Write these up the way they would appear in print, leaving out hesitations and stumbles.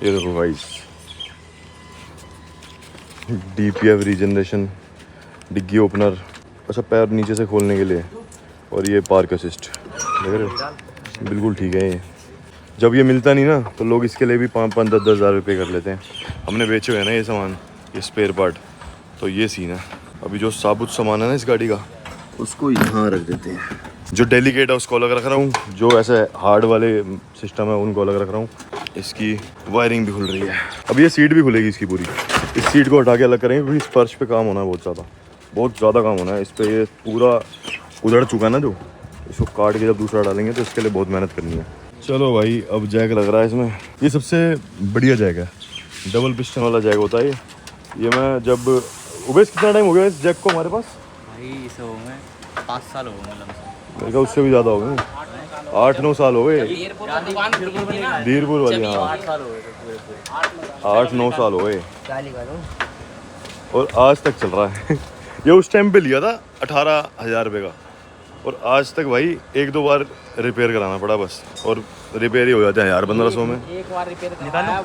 ये देखो guys, DPF regeneration, डिग्गी ओपनर, अच्छा पैर नीचे से खोलने के लिए, और ये पार्क असिस्ट, देख रहे हो, बिल्कुल ठीक है ये। जब ये मिलता नहीं ना तो लोग इसके लिए भी 5-5, 10-10 हज़ार रुपये कर लेते हैं। हमने बेचे हुए हैं ना ये सामान, ये स्पेयर पार्ट, तो ये सीन है। अभी जो साबुत सामान है ना इस गाड़ी का, उसको यहाँ रख देते हैं। जो डेलीकेट है उसको अलग रख रहा हूँ, जो ऐसे हार्ड वाले सिस्टम है उनको अलग रख रहा हूँ। इसकी वायरिंग भी खुल रही है, अब ये सीट भी खुलेगी इसकी पूरी। इस सीट को हटा के अलग करेंगे क्योंकि इस फर्श पे काम होना है, बहुत ज़्यादा काम होना है इस पर। ये पूरा उधड़ चुका है ना, जो इसको काट के जब दूसरा डालेंगे तो इसके लिए बहुत मेहनत करनी है। चलो भाई, अब जैक लग रहा है इसमें। ये सबसे बढ़िया जैक है, डबल पिस्टन वाला जैक होता है ये मैं जब उबेश, कितना टाइम हो गया इस जैक को हमारे पास? भाई इसे हो गए 5 साल हो गए, मेरे ख्याल उससे भी ज़्यादा हो गए, 8-9 साल हो गए। धीरपुर वाली, हाँ 8-9 साल हो गए और आज तक चल रहा है। ये उस टाइम पे लिया था 18,000 रुपये का, और आज तक भाई 1-2 बार रिपेयर कराना पड़ा बस, और रिपेयर ही हो जाते हैं यार 1500 में। एक बार रिपेयर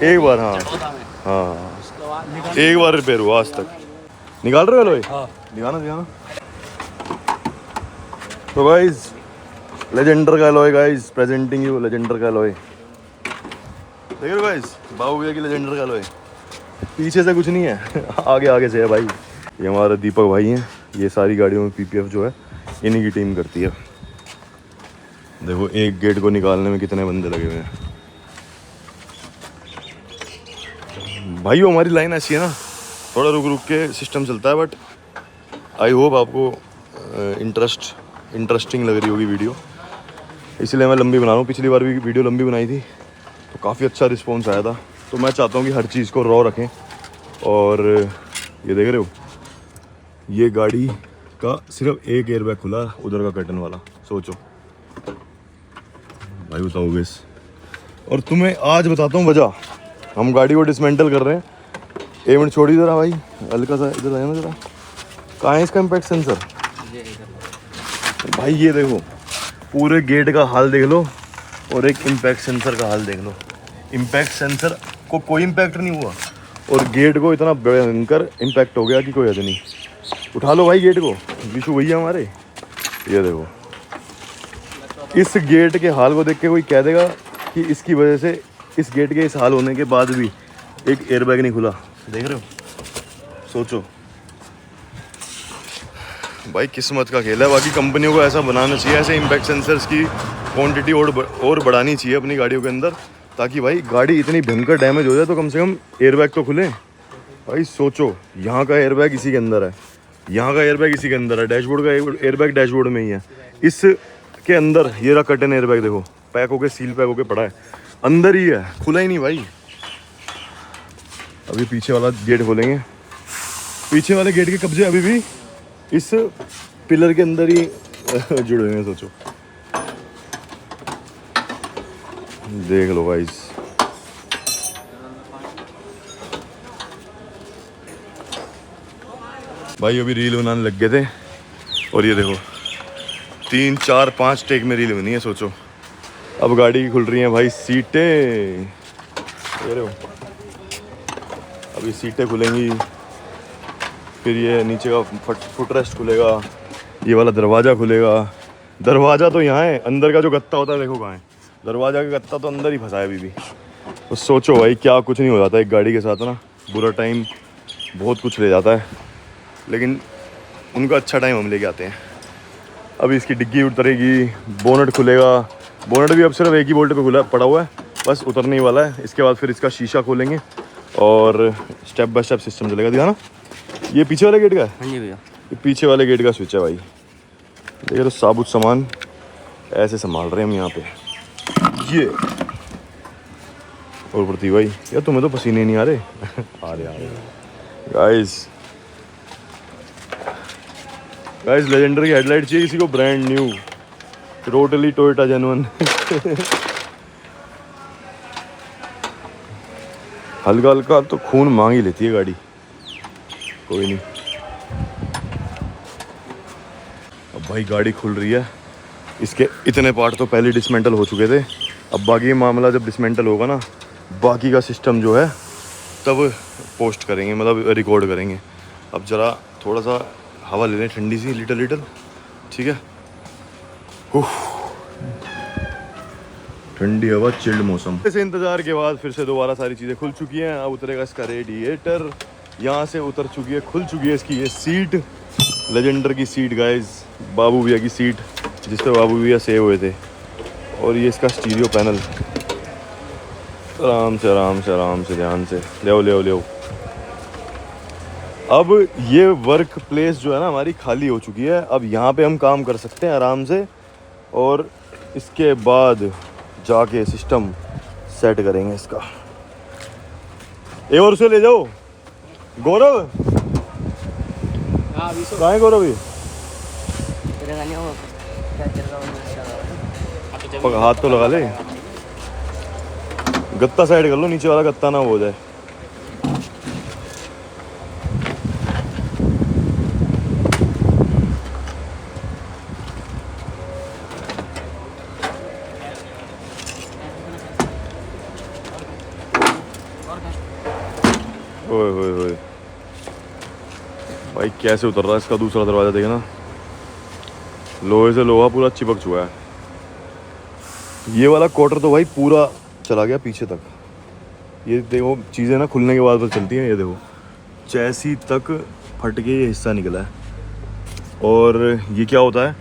एक बार, हाँ एक बार रिपेयर हुआ आज तक। निकाल रहे हो लोई? दिखाना। तो गाइस, लेजेंडर का alloy guys, presenting you Legender का एलॉय। देख रहे हो गाइस, बाबू भैया की लेजेंडर का एलॉय। पीछे से कुछ नहीं है, आगे से है भाई। ये हमारे दीपक भाई हैं, ये सारी गाड़ियों में PPF जो है इन्हीं की टीम करती है। देखो एक गेट को निकालने में कितने बंदे लगे हुए हैं भाई। वो हमारी लाइन ऐसी है ना, थोड़ा रुक के सिस्टम चलता है, बट आई होप आपको इंटरेस्टिंग लग रही होगी वीडियो, इसलिए मैं लंबी बना रहा हूँ। पिछली बार भी वीडियो लंबी बनाई थी तो काफ़ी अच्छा रिस्पॉन्स आया था, तो मैं चाहता हूँ कि हर चीज़ को रॉ रखें। और ये देख रहे हो, ये गाड़ी का सिर्फ एक एयरबैग खुला, उधर का कर्टन वाला, सोचो भाई, बताओ बेस। और तुम्हें आज बताता हूँ वजह, हम गाड़ी को डिसमेंटल कर रहे हैं। 1 मिनट छोड़ी ज़रा भाई, हल्का सा इधर आया ना ज़रा। कहाँ है इसका इम्पैक्ट सेंसर? भाई ये देखो, पूरे गेट का हाल देख लो और एक इम्पैक्ट सेंसर का हाल देख लो। इम्पैक्ट सेंसर को कोई इम्पैक्ट नहीं हुआ और गेट को इतना भयंकर इम्पैक्ट हो गया कि कोई हद नहीं। उठा लो भाई गेट को, विशु भैया हमारे। ये देखो, इस गेट के हाल को देख के कोई कह देगा कि इसकी वजह से, इस गेट के इस हाल होने के बाद भी एक एयरबैग नहीं खुला। देख रहे हो, सोचो भाई, किस्मत का खेल है। बाकी कंपनियों को ऐसा बनाना चाहिए, ऐसे इम्पैक्ट सेंसर्स की क्वांटिटी और बढ़ानी चाहिए अपनी गाड़ियों के अंदर, ताकि भाई गाड़ी इतनी भयंकर डैमेज हो जाए तो कम से कम एयरबैग तो खुले। भाई सोचो, यहाँ का एयरबैग इसी के अंदर है, यहाँ का एयरबैग इसी के अंदर है, डैशबोर्ड का एयरबैग डैशबोर्ड में ही है, इस के अंदर ये रहा कर्टन एयरबैग, देखो पैक होके, सील पैक होके पड़ा है, अंदर ही है, खुला ही नहीं भाई। अभी पीछे वाला गेट खोलेंगे, पीछे वाले गेट के कब्जे अभी भी इस पिलर के अंदर ही जुड़े हुए हैं, सोचो। देख लो गाइस, भाई अभी रील बनाने लग गए थे और ये देखो 3, 4, 5 टेक में रील बनी है, सोचो। अब गाड़ी की खुल रही हैं भाई सीटें, देख रहे हो, अभी सीटें खुलेंगी, फिर ये नीचे का फुट रेस्ट खुलेगा, ये वाला दरवाज़ा खुलेगा। दरवाज़ा तो यहाँ है, अंदर का जो गत्ता होता है देखो कहाँ है, दरवाज़ा का गत्ता तो अंदर ही फंसा है अभी भी। तो सोचो भाई, क्या कुछ नहीं हो जाता एक गाड़ी के साथ ना, बुरा टाइम बहुत कुछ ले जाता है, लेकिन उनका अच्छा टाइम हम लेके आते हैं। अभी इसकी डिग्गी उतरेगी, बोनट खुलेगा, बोनट भी अब सिर्फ एक ही बोल्ट पे खुला पड़ा हुआ है, बस उतरने ही वाला है। इसके बाद फिर इसका शीशा खोलेंगे और स्टेप बाय स्टेप सिस्टम चलेगा। दिखा ना, ये पीछे वाले गेट का है। हाँ जी भैया, ये पीछे वाले गेट का स्विच है भाई। देखिए, तो साबुत सामान ऐसे संभाल रहे हैं हम यहाँ पे। ये और प्रति भाई, यार तुम्हें तो पसीने नहीं आ रहे? आ रहे गाइस। लेजेंडर की हेडलाइट चाहिए किसी को, brand new, totally Toyota genuine. हल्का हल्का तो खून मांग ही लेती है गाड़ी, कोई नहीं। अब भाई गाड़ी खुल रही है, इसके इतने पार्ट तो पहले डिसमेंटल हो चुके थे, अब बाकी मामला जब डिसमेंटल होगा ना बाकी का सिस्टम जो है तब पोस्ट करेंगे, मतलब रिकॉर्ड करेंगे। अब ज़रा थोड़ा सा हवा ले लें ठंडी सी, लिटल, ठीक है। ठंडी हवा, चिल्ड मौसम। ऐसे इंतज़ार के बाद फिर से दोबारा सारी चीज़ें खुल चुकी हैं। अब उतरेगा इसका रेडिएटर, यहाँ से उतर चुकी है, खुल चुकी है इसकी ये सीट, लेजेंडर की सीट गाइस, बाबू भैया की सीट जिस पे बाबू भैया सेव हुए थे। और ये इसका स्टीरियो पैनल, आराम से ध्यान से ले। अब ये वर्क प्लेस जो है ना हमारी खाली हो चुकी है। अब यहाँ पे हम काम कर सकते हैं आराम से, और इसके बाद जाके सिस्टम सेट करेंगे इसका। और उसे ले जाओ गौरव, कहाँ है गौरव? हाथ तो लगा ले, गत्ता साइड कर लो, नीचे वाला गत्ता ना हो जाए। ओए भाई कैसे उतर रहा है इसका दूसरा दरवाज़ा, देखे ना, लोहे से लोहा पूरा चिपक चुका है। ये वाला क्वार्टर तो भाई पूरा चला गया पीछे तक। ये देखो चीज़ें ना खुलने के बाद पता चलती हैं। ये देखो चैसी तक फट के ये हिस्सा निकला है। और ये क्या होता है,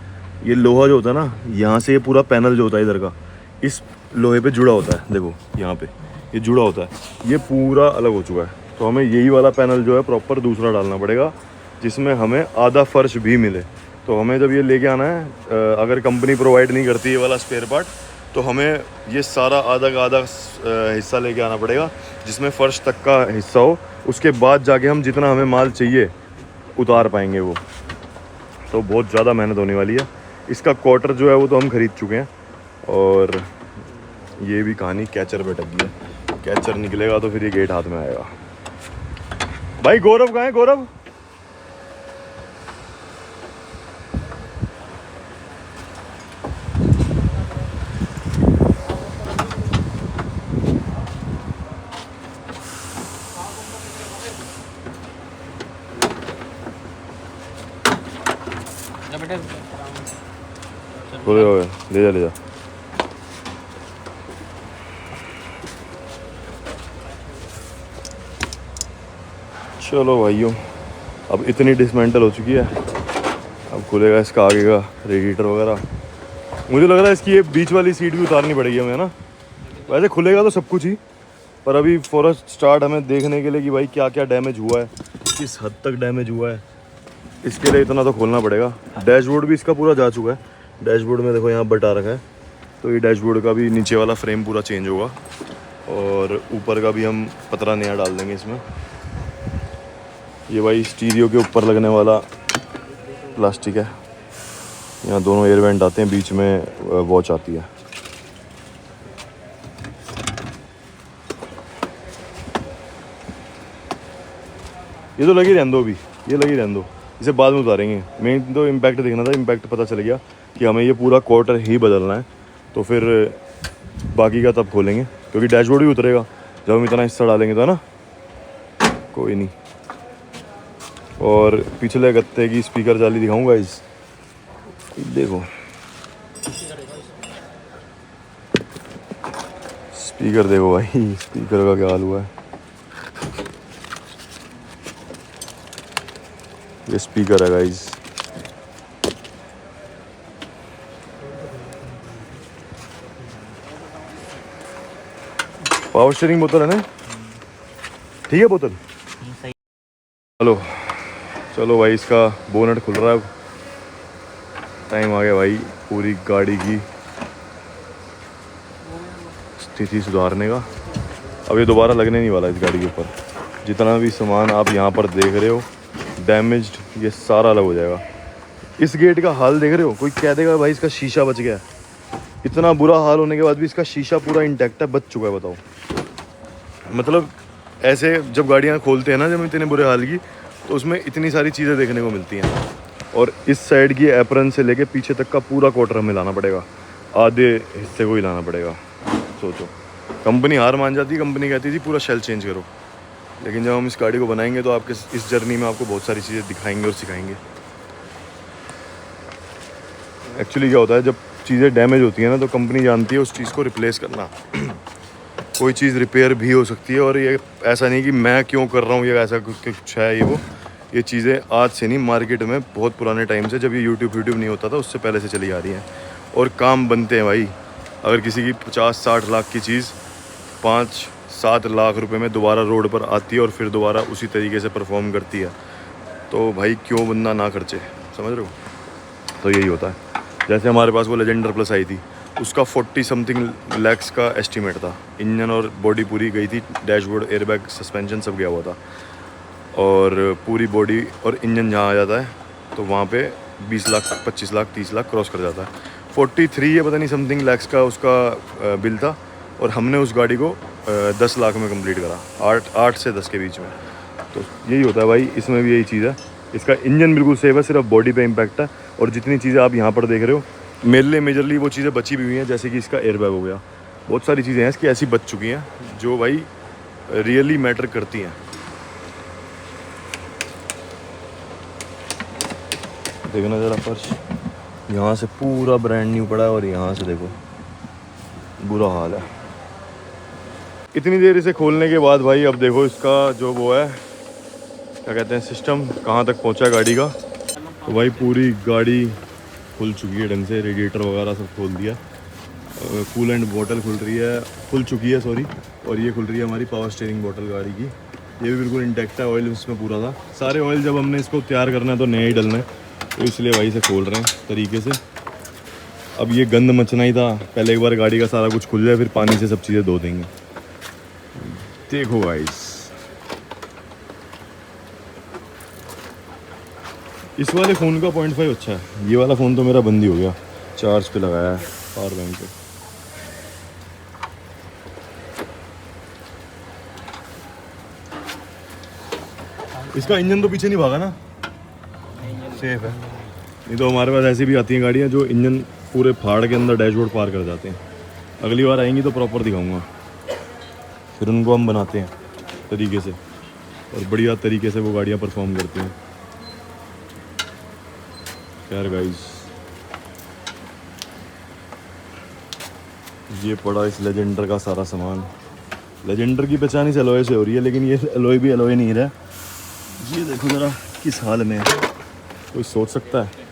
ये लोहा जो होता है ना, यहाँ से ये पूरा पैनल जो होता है इधर का, इस लोहे पे जुड़ा होता है। देखो यहाँ पे ये जुड़ा होता है, ये पूरा अलग हो चुका है। तो हमें यही वाला पैनल जो है प्रॉपर दूसरा डालना पड़ेगा, जिसमें हमें आधा फर्श भी मिले। तो हमें जब ये लेके आना है, अगर कंपनी प्रोवाइड नहीं करती ये वाला स्पेयर पार्ट, तो हमें ये सारा आधा का आधा हिस्सा लेके आना पड़ेगा, जिसमें फ़र्श तक का हिस्सा हो। उसके बाद जाके हम जितना हमें माल चाहिए उतार पाएंगे वो। तो बहुत ज़्यादा मेहनत होने वाली है। इसका क्वार्टर जो है वो तो हम ख़रीद चुके हैं, और ये भी कहानी कैचर पे अटक गई है। कैचर निकलेगा तो फिर ये गेट हाथ में आएगा। भाई गौरव कहाँ है? गौरव बोले ले जा। चलो भाइयों, अब इतनी डिसमेंटल हो चुकी है, अब खुलेगा इसका आगे का रेडिएटर वगैरह। मुझे लग रहा है इसकी ये बीच वाली सीट भी उतारनी पड़ेगी हमें ना। वैसे खुलेगा तो सब कुछ ही, पर अभी फॉर स्टार्ट हमें देखने के लिए कि भाई क्या क्या डैमेज हुआ है, किस हद तक डैमेज हुआ है, इसके लिए इतना तो खोलना पड़ेगा। डैशबोर्ड भी इसका पूरा जा चुका है। डैशबोर्ड में देखो यहाँ बटा रखा है, तो ये डैशबोर्ड का भी नीचे वाला फ्रेम पूरा चेंज होगा, और ऊपर का भी हम पतरा नया डाल देंगे इसमें। ये भाई स्टीरियो के ऊपर लगने वाला प्लास्टिक है। यहाँ दोनों एयर वेंट आते हैं, बीच में वॉच आती है। ये तो लगी रहने दो, अभी ये लगी रहने दो, इसे बाद में उतारेंगे। मेन तो इम्पैक्ट देखना था, इम्पैक्ट पता चल गया कि हमें ये पूरा क्वार्टर ही बदलना है, तो फिर बाकी का तब खोलेंगे, क्योंकि डैशबोर्ड भी उतरेगा जब हम इतना हिस्सा डालेंगे तो, है ना। कोई नहीं। और पिछले गत्ते की स्पीकर जाली दिखाऊंगा इस, देखो स्पीकर देखो भाई, स्पीकर का क्या हाल हुआ है। ये स्पीकर है गाइस। पावर स्टीयरिंग बोतल है ना, ठीक है बोतल। चलो भाई, इसका बोनट खुल रहा है। टाइम आ गया भाई पूरी गाड़ी की स्थिति सुधारने का। अब ये दोबारा लगने नहीं वाला इस गाड़ी के ऊपर। जितना भी सामान आप यहाँ पर देख रहे हो डैमेज्ड, ये सारा अलग हो जाएगा। इस गेट का हाल देख रहे हो, कोई कह देगा भाई इसका शीशा बच गया। इतना बुरा हाल होने के बाद भी इसका शीशा पूरा इंटैक्ट है, बच चुका है। बताओ, मतलब ऐसे जब गाड़ियाँ खोलते हैं ना जब इतने बुरे हाल की, तो उसमें इतनी सारी चीज़ें देखने को मिलती हैं। और इस साइड की एप्रन से लेके पीछे तक का पूरा क्वार्टर हमें लाना पड़ेगा, आधे हिस्से को ही लाना पड़ेगा। सोचो कंपनी हार मान जाती, कंपनी कहती थी पूरा शेल चेंज करो, लेकिन जब हम इस गाड़ी को बनाएंगे तो आपके इस जर्नी में आपको बहुत सारी चीज़ें दिखाएंगे और सिखाएंगे। एक्चुअली क्या होता है, जब चीज़ें डैमेज होती हैं ना, तो कंपनी जानती है उस चीज़ को रिप्लेस करना। कोई चीज़ रिपेयर भी हो सकती है, और ये ऐसा नहीं कि मैं क्यों कर रहा हूँ, ये ऐसा कुछ है ये चीज़ें आज से नहीं, मार्केट में बहुत पुराने टाइम से, जब ये यूट्यूब नहीं होता था उससे पहले से चली आ रही हैं, और काम बनते हैं भाई। अगर किसी की 50-60 लाख की चीज़ 5-7 लाख रुपए में दोबारा रोड पर आती है और फिर दोबारा उसी तरीके से परफॉर्म करती है, तो भाई क्यों बंदा ना खर्चे, समझ रहे हो। तो यही होता है। जैसे हमारे पास वो लेजेंडर प्लस आई थी, उसका 40 समथिंग लैक्स का एस्टीमेट था, इंजन और बॉडी पूरी गई थी, डैशबोर्ड, एयरबैग, सस्पेंशन सब गया हुआ था, और पूरी बॉडी और इंजन जहाँ आ जाता है तो वहाँ पे 20 लाख, 25 लाख, 30 लाख क्रॉस कर जाता है। 43 या पता नहीं समथिंग लैक्स का उसका बिल था, और हमने उस गाड़ी को 10 लाख में कंप्लीट करा, 8 से 10 के बीच में। तो यही होता है भाई, इसमें भी यही चीज़ है। इसका इंजन बिल्कुल सेफ है, सिर्फ बॉडी पे इम्पैक्ट है, और जितनी चीज़ें आप यहाँ पर देख रहे हो मेजरली वो चीज़ें बची भी हुई हैं, जैसे कि इसका एयरबैग हो गया, बहुत सारी चीज़ें हैं इसकी ऐसी बच चुकी हैं जो भाई रियली मैटर करती हैं। देखना ज़रा फर्श, यहाँ से पूरा ब्रांड न्यू पड़ा है, और यहाँ से देखो बुरा हाल है। इतनी देर इसे खोलने के बाद भाई अब देखो इसका जो वो है, क्या कहते हैं, सिस्टम कहाँ तक पहुँचा है गाड़ी का। तो भाई पूरी गाड़ी खुल चुकी है ढंग से, रेडिएटर वगैरह सब खोल दिया, कूलेंट बॉटल खुल चुकी है सॉरी, और ये खुल रही है हमारी पावर स्टीयरिंग बॉटल गाड़ी की, ये भी बिल्कुल इंटैक्ट है, ऑयल इसमें पूरा था। सारे ऑयल जब हमने इसको तैयार करना है तो नया ही डलना है, तो इसलिए भाई से खोल रहे हैं तरीके से। अब ये गंद मचना ही था, पहले एक बार गाड़ी का सारा कुछ खुल जाए, फिर पानी से सब चीज़ें धो देंगे। देखो गाइस, इस वाले फ़ोन का 0.5 अच्छा है, ये वाला फ़ोन तो मेरा बंद ही हो गया, चार्ज पे लगाया है पावर बैंक पे। इसका इंजन तो पीछे नहीं भागा ना, सेफ है। नहीं तो हमारे पास ऐसी भी आती हैं गाड़ियाँ जो इंजन पूरे फाड़ के अंदर डैशबोर्ड पार कर जाते हैं। अगली बार आएंगी तो प्रॉपर दिखाऊंगा, फिर उनको हम बनाते हैं तरीके से, और बढ़िया तरीके से वो गाड़ियाँ परफॉर्म करती हैं। यार गाइस, ये पड़ा इस लेजेंडर का सारा सामान। लेजेंडर की पहचान इस एलॉय से हो रही है, लेकिन ये एलॉय भी एलॉय नहीं रहा। ये देखो ज़रा किस हाल में है, कोई सोच सकता है।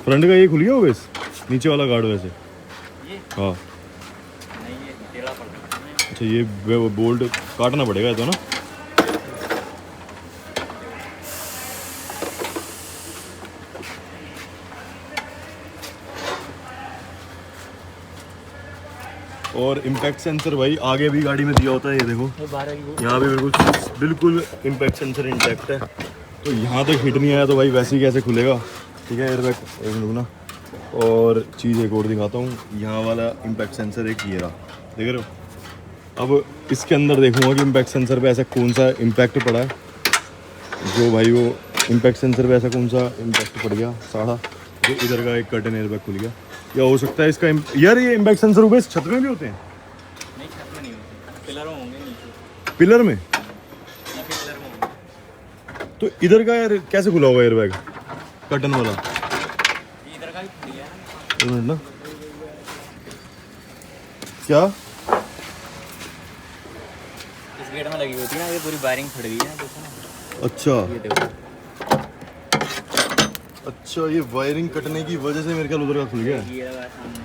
फ्रंट का ये खुल गया होगा, इस नीचे वाला गार्ड वैसे। हाँ नहीं, ये टेढ़ा पड़ता है। अच्छा, ये बोल्ट काटना पड़ेगा तो ना। और इम्पैक्ट सेंसर भाई आगे भी गाड़ी में दिया होता है, ये देखो यहाँ भी बिल्कुल इम्पैक्ट सेंसर इंटैक्ट है। तो यहाँ तक हिट नहीं आया तो भाई वैसे ही कैसे खुलेगा। ठीक है, एयरबैग एक मिनट ना, और चीज़ एक और दिखाता हूँ। यहाँ वाला इम्पैक्ट सेंसर एक ये रहा, देख रहे हो। अब इसके अंदर देखूँगा कि इम्पैक्ट सेंसर पे ऐसा कौन सा इम्पैक्ट पड़ा है, जो भाई वो इम्पैक्ट सेंसर पे ऐसा कौन सा इम्पैक्ट पड़ गया साढ़ा, जो इधर का एक कर्टन एयरबैग खुल गया। या हो सकता है इसका यार ये इम्पैक्ट सेंसर होगा इस छत में भी होते हैं? नहीं, छत में नहीं होते, पिलर में होंगे नीचे। पिलर में? या फिर पिलर में होंगे। तो इधर का यार कैसे खुला होगा एयरबैग कर्टन वाला? ये इधर का भी खुल गया है ना। एक मिनट ना, क्या इस गेट में लगी होती है ना, ये पूरी वायरिंग फट गई है, देखो ना। अच्छा ये देखो, अच्छा, ये वायरिंग कटने की वजह से मेरे ख्याल उधर का खुल गया है। ये लगा सामने।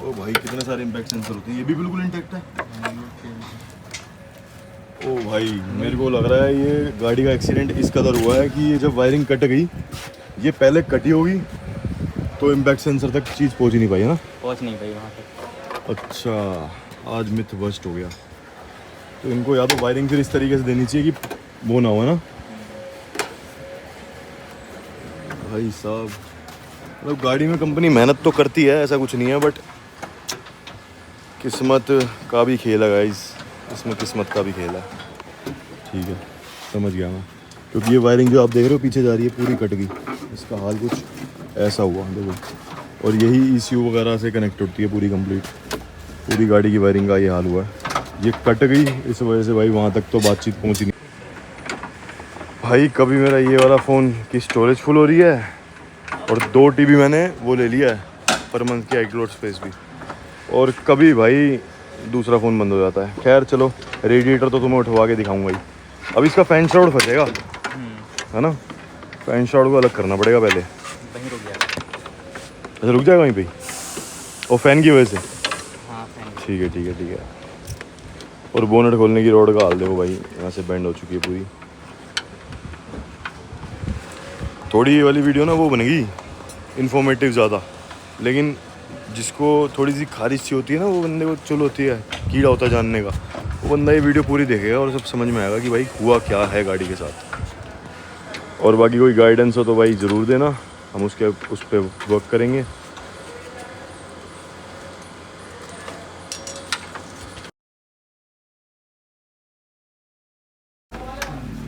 ओ भाई, कितने सारे इम्पैक्ट सेंसर होते हैं, ये भी बिल्कुल इंटैक्ट है। ओ भाई, मेरे को लग रहा है ये गाड़ी का एक्सीडेंट इस कदर हुआ है कि ये जब वायरिंग कट गई, ये पहले कटी होगी तो इम्पैक्ट सेंसर तक चीज़ पहुंच ही नहीं पाई है ना। पहुंच नहीं पाई वहाँ तक। अच्छा, आज मिथ बस्ट हो गया। तो इनको या तो वायरिंग फिर इस तरीके से देनी चाहिए कि वो ना हो ना भाई साहब। मतलब गाड़ी में कंपनी मेहनत तो करती है, ऐसा कुछ नहीं है, बट किस्मत का भी खेल है गाइस, इसमें किस्मत का भी खेल है। ठीक है, समझ गया मैं, क्योंकि ये वायरिंग जो आप देख रहे हो पीछे जा रही है पूरी कट गई। इसका हाल कुछ ऐसा हुआ देखो। और यही ECU वगैरह से कनेक्ट होती है पूरी कंप्लीट। पूरी गाड़ी की वायरिंग का ये हाल हुआ है। ये कट गई, इस वजह से भाई वहाँ तक तो बातचीत पहुँची नहीं। भाई कभी मेरा ये वाला फ़ोन की स्टोरेज फुल हो रही है और 2 TB मैंने वो ले लिया है पर मंथ की iCloud स्पेस भी, और कभी भाई दूसरा फ़ोन बंद हो जाता है। खैर चलो, रेडिएटर तो तुम्हें उठवा के दिखाऊंगा ही। अब इसका फैन शाउट फंसेगा है ना, फैन शाउट को अलग करना पड़ेगा पहले। वहीं रुक गया। अच्छा रुक जाएगा वहीं पे और फ़ैन की वजह से? हाँ फैन। ठीक है ठीक है ठीक है। और बोनट खोलने की रोड का हाल देखो भाई, यहाँ से बेंड हो चुकी है पूरी। थोड़ी ये वाली वीडियो ना वो बनेगी इन्फॉर्मेटिव ज़्यादा, लेकिन जिसको थोड़ी सी खारिश सी होती है ना, वो बंदे को चुल होती है, कीड़ा होता है जानने का, वो बंदा ये वीडियो पूरी देखेगा और सब समझ में आएगा कि भाई हुआ क्या है गाड़ी के साथ। और बाकी कोई गाइडेंस हो तो भाई ज़रूर देना, हम उस पर वर्क करेंगे।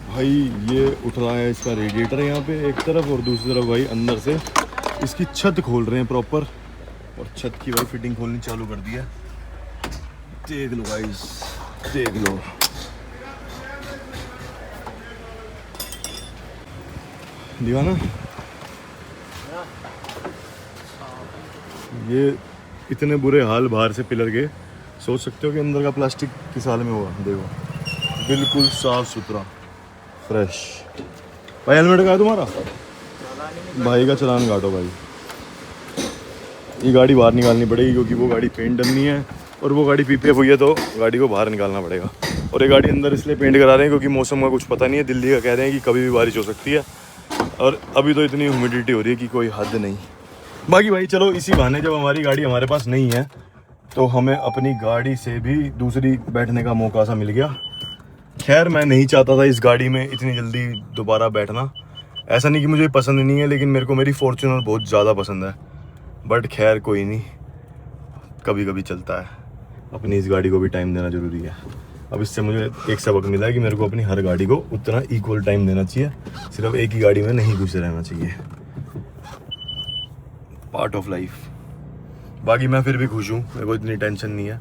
भाई ये उठ रहा है इसका रेडिएटर यहाँ पे एक तरफ, और दूसरी तरफ भाई अंदर से इसकी छत खोल रहे हैं प्रॉपर, और छत की भाई फिटिंग खोलनी चालू कर दी है। देख लो गाइस, देख लो। दीवाना ये इतने बुरे हाल बाहर से पिलर के, सोच सकते हो कि अंदर का प्लास्टिक किस हाल में हुआ। देखो बिल्कुल साफ सुथरा फ्रेश। भाई हेलमेट कहाँ है तुम्हारा? भाई का चलान काटो भाई। ये गाड़ी बाहर निकालनी पड़ेगी क्योंकि वो गाड़ी पेंट डलनी है, और वो गाड़ी PPF हुई है तो गाड़ी को बाहर निकालना पड़ेगा। और ये गाड़ी अंदर इसलिए पेंट करा रहे हैं क्योंकि मौसम का कुछ पता नहीं है। दिल्ली का कह रहे हैं कि कभी भी बारिश हो सकती है, और अभी तो इतनी ह्यूमिडिटी हो रही है कि कोई हद नहीं। बाकी भाई चलो, इसी बहाने जब हमारी गाड़ी हमारे पास नहीं है तो हमें अपनी गाड़ी से भी दूसरी बैठने का मौका सा मिल गया। खैर मैं नहीं चाहता था इस गाड़ी में इतनी जल्दी दोबारा बैठना। ऐसा नहीं कि मुझे पसंद नहीं है, लेकिन मेरे को मेरी फॉर्च्यूनर बहुत ज़्यादा पसंद है। बट खैर कोई नहीं, कभी कभी चलता है। अपनी इस गाड़ी को भी टाइम देना ज़रूरी है। अब इससे मुझे एक सबक मिला है कि मेरे को अपनी हर गाड़ी को उतना इक्वल टाइम देना चाहिए, सिर्फ एक ही गाड़ी में नहीं घुसे रहना चाहिए। Part of life. बाकी मैं फिर भी खुश हूँ, मेरे को इतनी टेंशन नहीं है।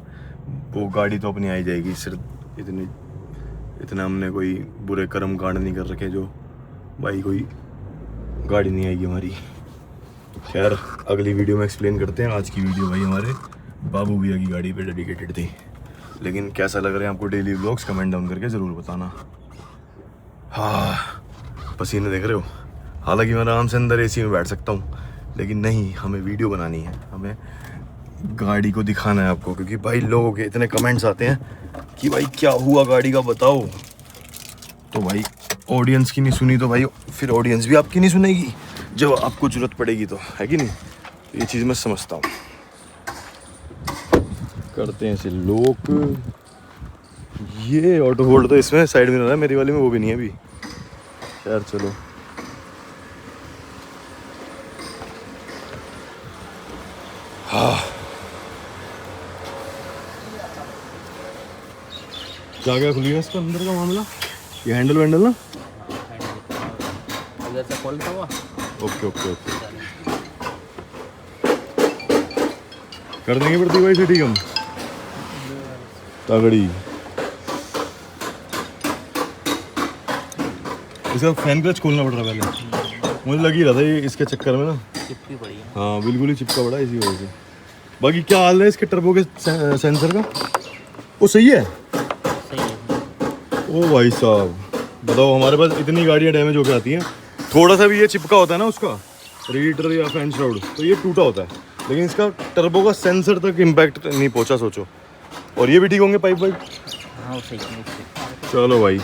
वो गाड़ी तो अपनी आ ही जाएगी, सिर्फ इतना हमने कोई बुरे कर्म कांड नहीं कर रखे जो भाई कोई गाड़ी नहीं आएगी हमारी। खैर अगली वीडियो में एक्सप्लेन करते हैं। आज की वीडियो भाई हमारे बाबू भैया की गाड़ी पे डेडिकेटेड थी। लेकिन कैसा लग रहा है आपको डेली व्लॉग्स, कमेंट डाउन करके ज़रूर बताना। हाँ पसीने देख रहे हो। हालांकि मैं आराम से अंदर AC में बैठ सकता हूँ, लेकिन नहीं, हमें वीडियो बनानी है, हमें गाड़ी को दिखाना है आपको, क्योंकि भाई लोगों के इतने कमेंट्स आते हैं कि भाई क्या हुआ गाड़ी का बताओ। तो भाई ऑडियंस की नहीं सुनी तो भाई फिर ऑडियंस भी आपकी नहीं सुनेगी जब आपको जरूरत पड़ेगी, तो है कि नहीं। ये चीज़ मैं समझता हूँ। करते हैं इसे लोक। ये ऑटो होल्ड तो इसमें साइड में रहा है, मेरी वाली में वो भी नहीं है अभी। यार चलो हाँ। क्या क्या खुली है इसका अंदर का मामला? ये हैंडल वैंडल ना, जैसा खोल था वो। ओके ओके ओके, कर देंगे पड़ती भाई से, ठीक हम तगड़ी। इसका फैन क्लच खोलना पड़ रहा है पहले, मुझे लग ही रहा था ये इसके चक्कर में ना चिपकी पड़ी है। हाँ बिल्कुल ही चिपका पड़ा इसी वजह से। बाकी क्या हाल है इसके टर्बो के सेंसर का? वो सही है? सही है। ओ भाई साहब बताओ, हमारे पास इतनी गाड़ियाँ डैमेज होकर आती हैं, थोड़ा सा भी ये चिपका होता है ना उसका रेडिएटर या फैन श्राउड, तो ये टूटा होता है, लेकिन इसका टर्बो का सेंसर तक इम्पैक्ट नहीं पहुंचा, सोचो। और ये भी ठीक होंगे पाइप वाइप? हाँ सही है। चलो भाई,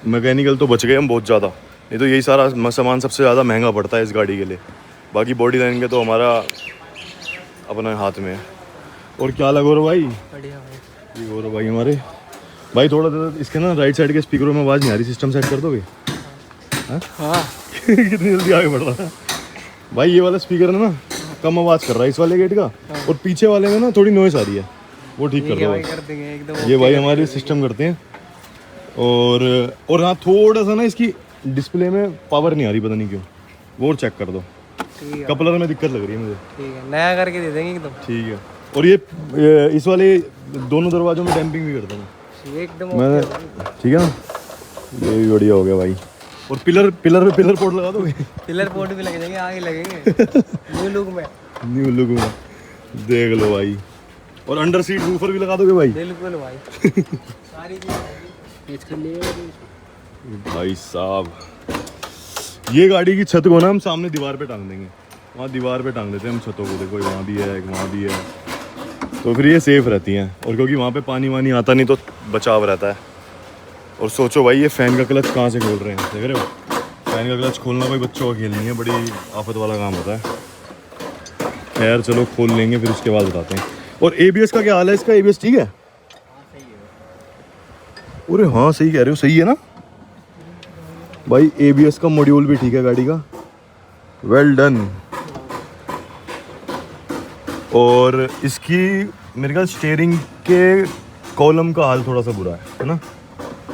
मैकेनिकल तो बच गए हम बहुत ज़्यादा, नहीं तो यही सारा सामान सबसे ज़्यादा महंगा पड़ता है इस गाड़ी के लिए। बाकी बॉडी लाइन के तो हमारा अपना हाथ में है। और क्या लगा रहा भाई? बढ़िया भाई। ये हो रहा भाई हमारे भाई, थोड़ा देर इसके ना राइट साइड के स्पीकरों में आवाज़ नहीं आ रही, सिस्टम सेट कर दोगे? हाँ कितनी जल्दी आगे बढ़ रहा है भाई। ये वाला स्पीकर है ना कम आवाज़ कर रहा है इस वाले गेट का, और पीछे वाले में ना थोड़ी नॉइस आ रही है, वो ठीक कर दो। ये भाई हमारे सिस्टम करते हैं। और हाँ थोड़ा सा ना इसकी डिस्प्ले में पावर नहीं आ रही, पता नहीं क्यों। वो और चेक कर दो। ठीक है कपलर में दिक्कत लग रही है मुझे। ठीक है, नया करके दे देंगे एकदम। ठीक है। और ये इस वाले दोनों दरवाजों में डैम्पिंग भी कर दूँगा एकदम मैं। ठीक है ना, ये भी बढ़िया हो गया भाई। और पिलर पे पिलर पोर्ट लगा दोगे? पिलर पोर्ट भी लग जाएंगे, आगे लगेंगे न्यू लुक में। न्यू लुक में देख लो भाई। और अंडर सीट रूफर भी लगा दोगे भाई? बिल्कुल भाई सारी चीज़ भाई साहब, ये गाड़ी की छत को ना हम सामने दीवार पे टांग देंगे। वहाँ दीवार पे टांग देते हैं हम छतों को। देखो वहाँ भी है, एक वहाँ भी है, तो फिर ये सेफ रहती हैं। और क्योंकि वहाँ पे पानी वानी आता नहीं तो बचाव रहता है। और सोचो भाई, ये फ़ैन का क्लच कहाँ से खोल रहे हैं, देख रहे हो? फ़ैन का क्लच खोलना कोई बच्चों का खेल नहीं है, बड़ी आफत वाला काम होता है। खैर चलो खोल लेंगे, फिर उसके बाद बताते हैं। और ABS का क्या हाल है इसका? ABS ठीक है? अरे हाँ सही कह रहे हो, सही है ना भाई। ABS का मॉड्यूल भी ठीक है गाड़ी का, वेल डन। और इसकी मेरे ख्याल स्टीयरिंग के कॉलम का हाल थोड़ा सा बुरा है ना?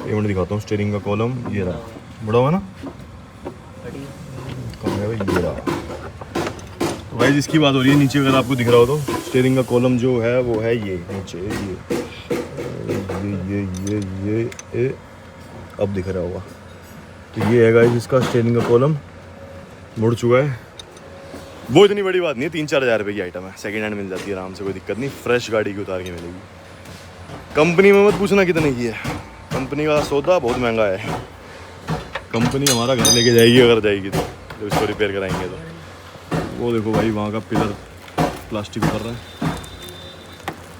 ये मैं दिखाता हूँ स्टीयरिंग का कॉलम, ये रहा, बड़ा हुआ ना, कम है भाई, ये रहा। तो भाई जिसकी बात हो रही है, नीचे अगर आपको दिख रहा हो तो स्टीयरिंग का कॉलम जो है वो है ये नीचे, ये अब दिख रहा होगा। तो ये है गाइस इसका स्टीयरिंग का कॉलम, मुड़ चुका है। वो इतनी बड़ी बात नहीं है, 3-4 हज़ार रुपये की आइटम है, सेकंड हैंड मिल जाती है आराम से, कोई दिक्कत नहीं। फ्रेश गाड़ी की उतार के मिलेगी। कंपनी में मत पूछना कितने की है, कंपनी का सौदा बहुत महंगा है। कंपनी हमारा घर लेके जाएगी अगर जाएगी तो, जब इसको रिपेयर कराएंगे तो। वो देखो भाई वहाँ का पिलर प्लास्टिक उतर रहा है।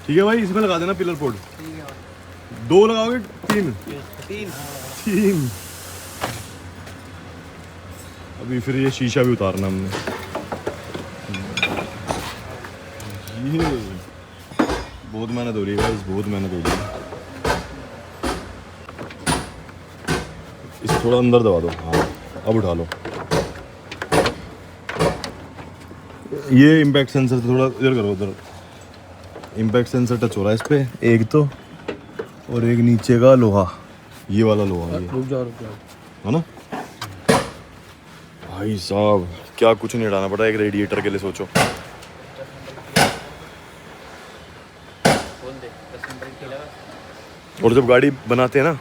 ठीक है भाई, इसमें लगा देना पिलर पोर्ट। 2 लगाओगे? 3 अभी फिर ये शीशा भी उतारना हमने। ये बहुत मेहनत हो रही है गाइस, बहुत मेहनत हो रही है। इसे थोड़ा अंदर दबा दो, हाँ अब उठा लो। ये इम्पैक्ट सेंसर थोड़ा इधर करो, उधर इम्पैक्ट सेंसर टच हो रहा है इस पे एक तो, और एक नीचे का लोहा, ये वाला लोहा ये है ना भाई साहब। क्या कुछ नहीं हटाना पड़ा एक रेडिएटर के लिए, सोचो। और जब गाड़ी बनाते हैं ना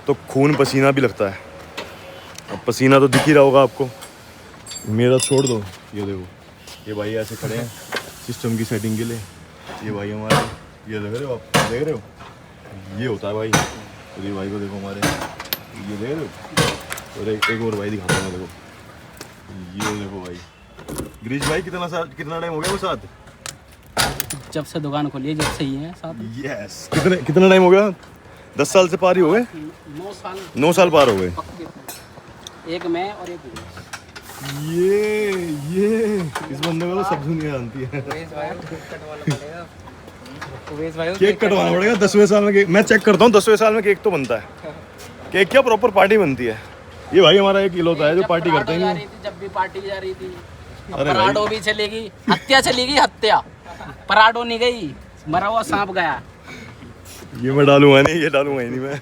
तो खून पसीना भी लगता है। अब पसीना तो दिख ही रहा होगा आपको, मेरा छोड़ दो। ये देखो, ये भाई ऐसे खड़े हैं सिस्टम की सेटिंग के लिए। ये भाई हमारे, ये देख रहे हो आप, देख रहे हो, ये होता है भाई। तो ये भाई को देखो हमारे, ये देख रहे हो। और एक और भाई दिखाता हूँ, देखो ये देखो भाई। ग्रीश भाई कितना टाइम हो गया वो साथ? जब से दुकान खोली है, जब से ही है साथ। यस। कितना टाइम हो गया? 10 साल से पार ही हो गए? 9 साल पार हो गए। एक मैं और एक ये इस बंदे को तो सब दुनिया जानती है। केक कटवाना पड़ेगा 10वें साल में। केक मैं चेक करता हूँ, 10वें साल में केक तो बनता है। केक क्या प्रॉपर पार्टी बनती है। ये भाई हमारा एक इकलौता है जो पार्टी करते हैं। जब भी पार्टी जा रही थी, अरे पराठो भी चलेगी, हत्या चलेगी, हत्या। पराठो नहीं गई, मरा हुआ सांप गया। ये मैं डालूंगा नहीं, ये डालूंगा ही नहीं मैं।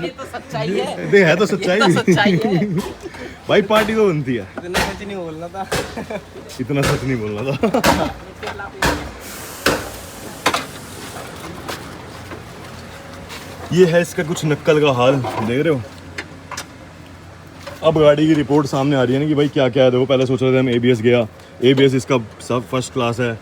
ये तो सच्चाई है। नहीं है तो सच्चाई। ये तो सच्चाई है। भाई पार्टी तो बनती है। इतना सच नहीं बोलना था। इतना सच नहीं बोलना था। ये है इसका कुछ नक्कल का हाल, देख रहे हो। अब गाड़ी की रिपोर्ट सामने आ रही है ना कि भाई क्या क्या है। देखो पहले सोच रहे थे हम ABS गया, ABS इसका सब फर्स्ट क्लास है।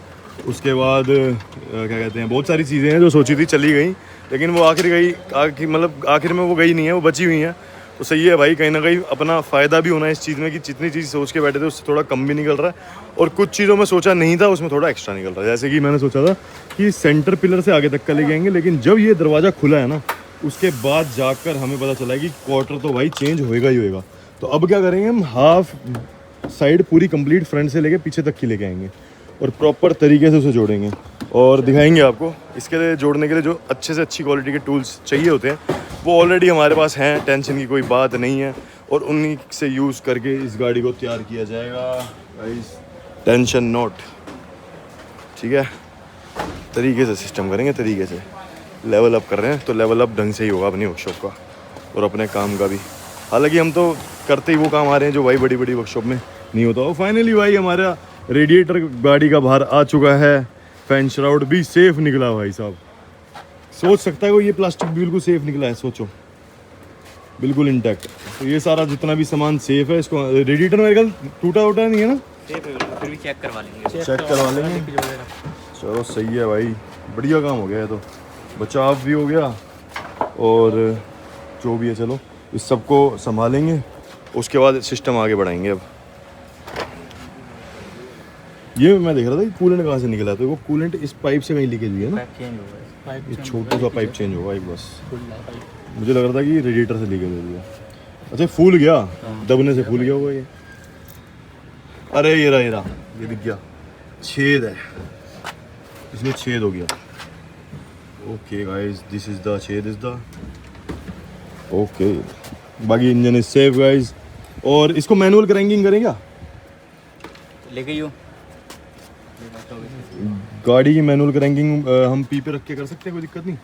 उसके बाद क्या कहते हैं, बहुत सारी चीज़ें हैं जो सोची थी चली गई, लेकिन वो आखिर में वो गई नहीं है, वो बची हुई हैं। तो सही है भाई, कहीं ना कहीं अपना फ़ायदा भी होना है इस चीज़ में कि जितनी चीज़ सोच के बैठे थे उससे थोड़ा कम भी निकल रहा है। और कुछ चीज़ों में सोचा नहीं था, उसमें थोड़ा एक्स्ट्रा निकल रहा है। जैसे कि मैंने सोचा था कि सेंटर पिलर से आगे तक का लेके आएंगे, लेकिन जब ये दरवाज़ा खुला है ना, उसके बाद जाकर हमें पता चला कि क्वार्टर तो भाई चेंज होएगा ही होएगा। तो अब क्या करेंगे, हम हाफ साइड पूरी कंप्लीट फ्रंट से लेके पीछे तक की लेके आएंगे और प्रॉपर तरीके से उसे जोड़ेंगे और दिखाएंगे आपको। इसके लिए जोड़ने के लिए जो अच्छे से अच्छी क्वालिटी के टूल्स चाहिए होते हैं वो ऑलरेडी हमारे पास हैं, टेंशन की कोई बात नहीं है। और उन्हीं से यूज़ करके इस गाड़ी को तैयार किया जाएगा गाइस, टेंशन नॉट। ठीक है, तरीके से सिस्टम करेंगे, तरीके से लेवल अप कर रहे हैं तो लेवल अप ढंग से ही होगा अपनी वर्कशॉप का और अपने काम का भी। हालांकि हम तो करते ही वो काम आ रहे हैं जो भाई बड़ी बड़ी वर्कशॉप में नहीं होता। और फाइनली भाई हमारा रेडिएटर गाड़ी का बाहर आ चुका है, फैन श्राउड भी सेफ निकला भाई साहब। सोच सकता है वो ये प्लास्टिक बिल्कुल सेफ निकला है, सोचो बिल्कुल इंटैक्ट। तो ये सारा जितना भी सामान सेफ है। इसको रेडिएटर मेरे ख्याल टूटा वूटा नहीं है ना, फिर भी चेक करवा लेंगे। चेक करवा लेंगे। चलो सही है भाई, बढ़िया काम हो गया है। तो बचाव भी हो गया और जो भी है, चलो इस सबको संभालेंगे, उसके बाद सिस्टम आगे बढ़ाएंगे। अब ये मैं देख रहा था कि कूलेंट कहाँ से निकला, तो वो कूलेंट इस पाइप से कहीं लीकेज हुई है ना, ये छोटा सा पाइप चेंज होगा एक बस। मुझे लग रहा था कि रेडिएटर से लीकेज हो रही है। अच्छा फूल गया, दबने से फूल गया होगा ये। अरे ये रहा ये दिख गया, छेद है, इसमें छेद हो गया। Okay guys, this is the छेद इज द ओके। बाकी इंजन इज सेफ गाइस। और इसको मैनुअल क्रैंकिंग करेंगे लेके यूं गाड़ी की मैनुअल क्रैंकिंग हम पी पे रख के कर सकते हैं, कोई दिक्कत नहीं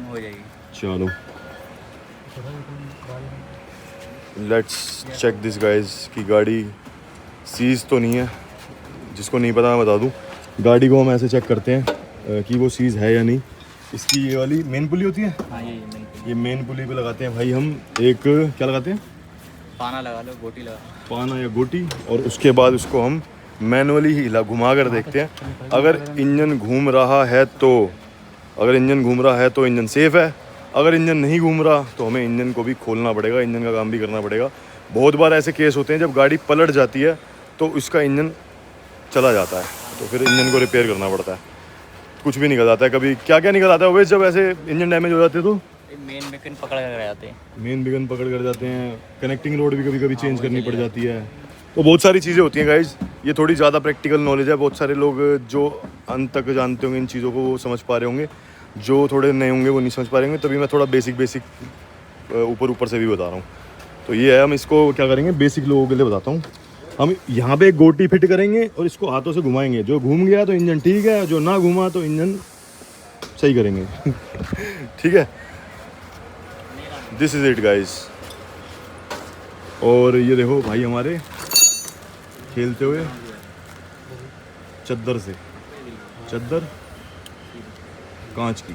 हो जाएगी। चलो लेट्स चेक दिस गाइस कि गाड़ी सीज तो नहीं है। जिसको नहीं पता मैं बता दूं, गाड़ी को हम ऐसे चेक करते हैं कि वो सीज है या नहीं। इसकी ये वाली मेन पुली होती है, हाँ ये मेन पुली पे लगाते हैं भाई हम एक, क्या लगाते हैं, पाना लगा लो, गोटी लगा, पाना या गोटी। और उसके बाद उसको हम मैनुअली ही घुमा कर देखते हैं। अगर इंजन घूम रहा है तो इंजन सेफ़ है। अगर इंजन नहीं घूम रहा तो हमें इंजन को भी खोलना पड़ेगा, इंजन का काम भी करना पड़ेगा। बहुत बार ऐसे केस होते हैं जब गाड़ी पलट जाती है तो इसका इंजन चला जाता है, तो फिर इंजन को रिपेयर करना पड़ता है। कुछ भी निकल जाता है, कभी क्या क्या निकल आता है वैसे। जब ऐसे इंजन डैमेज हो जाते हैं तो मेन बिकन पकड़ कर जाते हैं, कनेक्टिंग रोड भी कभी कभी चेंज करनी पड़ जाती है। तो बहुत सारी चीज़ें होती हैं गाइज। ये थोड़ी ज़्यादा प्रैक्टिकल नॉलेज है। बहुत सारे लोग जो अंत तक जानते होंगे इन चीज़ों को वो समझ पा रहे होंगे, जो थोड़े नए होंगे वो नहीं समझ पा रहे होंगे। तभी मैं थोड़ा बेसिक ऊपर से भी बता रहा हूँ। तो ये है, हम इसको क्या करेंगे, बेसिक लोगों के लिए बताता हूँ। हम यहाँ पे एक गोटी फिट करेंगे और इसको हाथों से घुमाएंगे। जो घूम गया तो इंजन ठीक है, जो ना घूमा तो इंजन सही करेंगे। ठीक है, दिस इज़ इट गाइस। और ये देखो भाई हमारे खेलते हुए चद्दर कांच की।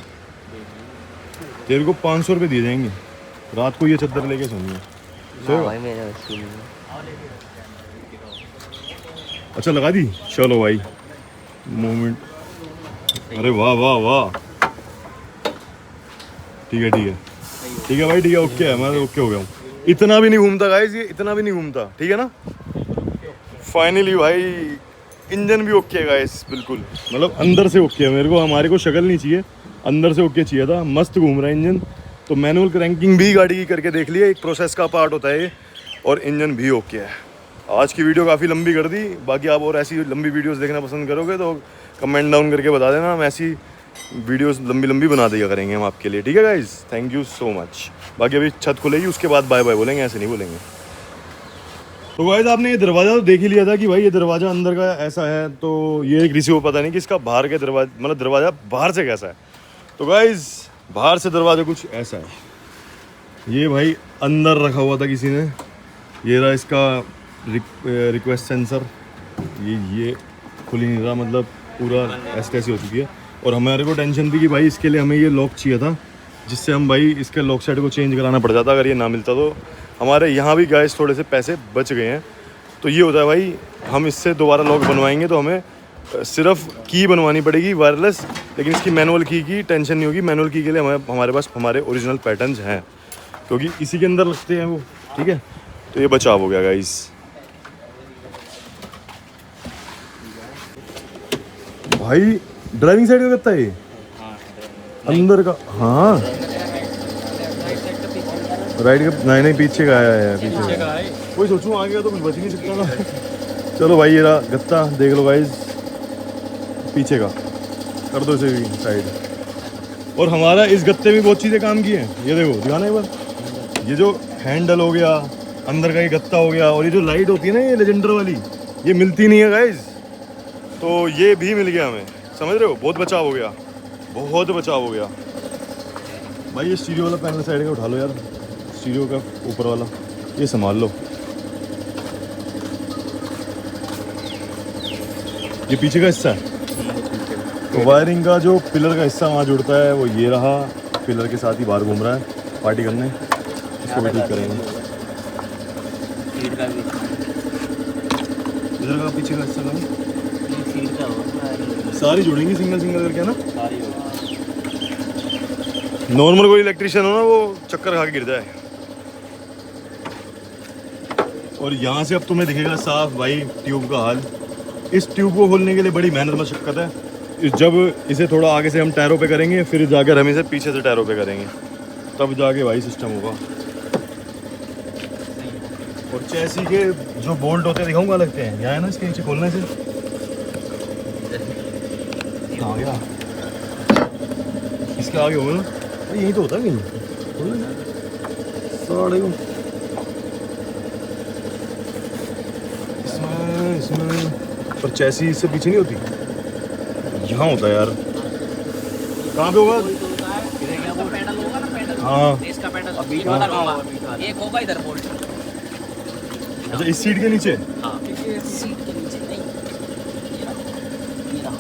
तेरे को 500 रुपये दिए जाएंगे, रात को ये चद्दर लेके सोनी है। अच्छा लगा दी, चलो भाई मोमेंट। अरे वाह वाह वाह, ठीक है भाई, ठीक है, ओके है, मैं ओके हो गया हूँ। इतना भी नहीं घूमता गाइस, ये इतना भी नहीं घूमता, ठीक है ना। फाइनली भाई इंजन भी ओके है गाइस, बिल्कुल मतलब अंदर से ओके है। मेरे को, हमारे को शक्ल नहीं चाहिए, अंदर से ओके चाहिए था। मस्त घूम रहा है इंजन। तो मैनुअल क्रैंकिंग भी गाड़ी की करके देख लिया, एक प्रोसेस का पार्ट होता है ये। और इंजन भी ओके है। आज की वीडियो काफ़ी लंबी कर दी। बाकी आप और ऐसी लंबी वीडियोस देखना पसंद करोगे तो कमेंट डाउन करके बता देना, हम ऐसी वीडियोस लंबी बना दिया करेंगे हम आपके लिए, ठीक है guys. Thank you so much. बाकी अभी छत खुलेगी, उसके बाद बाय बाय बोलेंगे, ऐसे नहीं बोलेंगे। तो गाइज आपने ये दरवाज़ा तो देख ही लिया था कि भाई ये दरवाज़ा अंदर का ऐसा है। तो ये किसी को पता नहीं कि इसका बाहर के दरवाजा, मतलब दरवाज़ा बाहर से कैसा है। तो गाइज बाहर से दरवाज़ा कुछ ऐसा है। ये भाई अंदर रखा हुआ था किसी ने। ये रहा इसका रिक्वेस्ट सेंसर। ये खुल ही नहीं रहा, मतलब पूरा ऐसी हो चुकी है। और हमारे को टेंशन थी कि भाई इसके लिए हमें ये लॉक चाहिए था, जिससे हम भाई इसके लॉक सेट को चेंज कराना पड़ जाता। अगर ये ना मिलता तो हमारे यहाँ भी गाइस थोड़े से पैसे बच गए हैं। तो ये होता है भाई, हम इससे दोबारा लॉक बनवाएंगे तो हमें सिर्फ की बनवानी पड़ेगी वायरलेस, लेकिन इसकी मैनुअल की टेंशन नहीं होगी। मैनुअल की के लिए हमारे पास हमारे ओरिजिनल पैटर्न्स हैं, क्योंकि इसी के अंदर लगते हैं वो, ठीक है। तो ये बचाव हो गया गाइस। भाई ड्राइविंग साइड का कितना है ये, अंदर का? हाँ राइट का नहीं, पीछे का आया है, पीछे का है। कोई सोचूं आ गया तो कुछ बच नहीं सकता ना। चलो भाई ये रहा गत्ता, देख लो गाइस, पीछे का कर दो इसे भी साइड। और हमारा इस गत्ते में बहुत चीज़ें काम की हैं। ये देखो, दिखाना एक बार। ये जो हैंडल हो गया, अंदर का ये गत्ता हो गया, और ये जो लाइट होती है ना, ये लेजेंडर वाली, ये मिलती नहीं है गाइस। तो ये भी मिल गया हमें, समझ रहे हो। बहुत बचाव हो गया, बहुत बचाव हो गया भाई। ये स्टीरियो वाला पैनल साइड का उठा लो यार, स्टीरियो का ऊपर वाला। ये संभाल लो। ये पीछे का हिस्सा है, तो वायरिंग का जो पिलर का हिस्सा वहाँ जुड़ता है वो ये रहा, पिलर के साथ ही बाहर घूम रहा है पार्टी करने। इसको भी ठीक करेंगे। सीट का भी इधर का पीछे का हिस्सा का सीट का होगा सारी जुड़ेंगी सिंगल सिंगल करके ना। सारी होगा। नॉर्मल कोई इलेक्ट्रिशियन हो ना वो चक्कर खा के गिर जाए। और यहाँ से अब तुम्हें दिखेगा साफ भाई ट्यूब का हाल। इस ट्यूब को खोलने के लिए बड़ी मेहनत मशक्कत है। जब इसे थोड़ा आगे से हम टायरों पे करेंगे, फिर जाकर हम इसे पीछे से टायरों पे करेंगे, तब जाके भाई सिस्टम होगा। और चैसी के जो बोल्ट होते हैं दिखाऊंगा लगते हैं यहाँ है ना, इसके नीचे खोलने से आ गया। इसके आगे होगा ना भाई, यही तो होता है कहीं साढ़े को इसमें पर चैसी इससे पीछे नहीं होती, यहाँ होता है यार। कहाँ पे होगा? पैडल होगा ना, पैडल हाँ इसका पैडल बीच वाला होगा, एक होगा इधर बोल्ट। अच्छा इस सीट के नीचे? हाँ सीट के नीचे नहीं, ये रहा।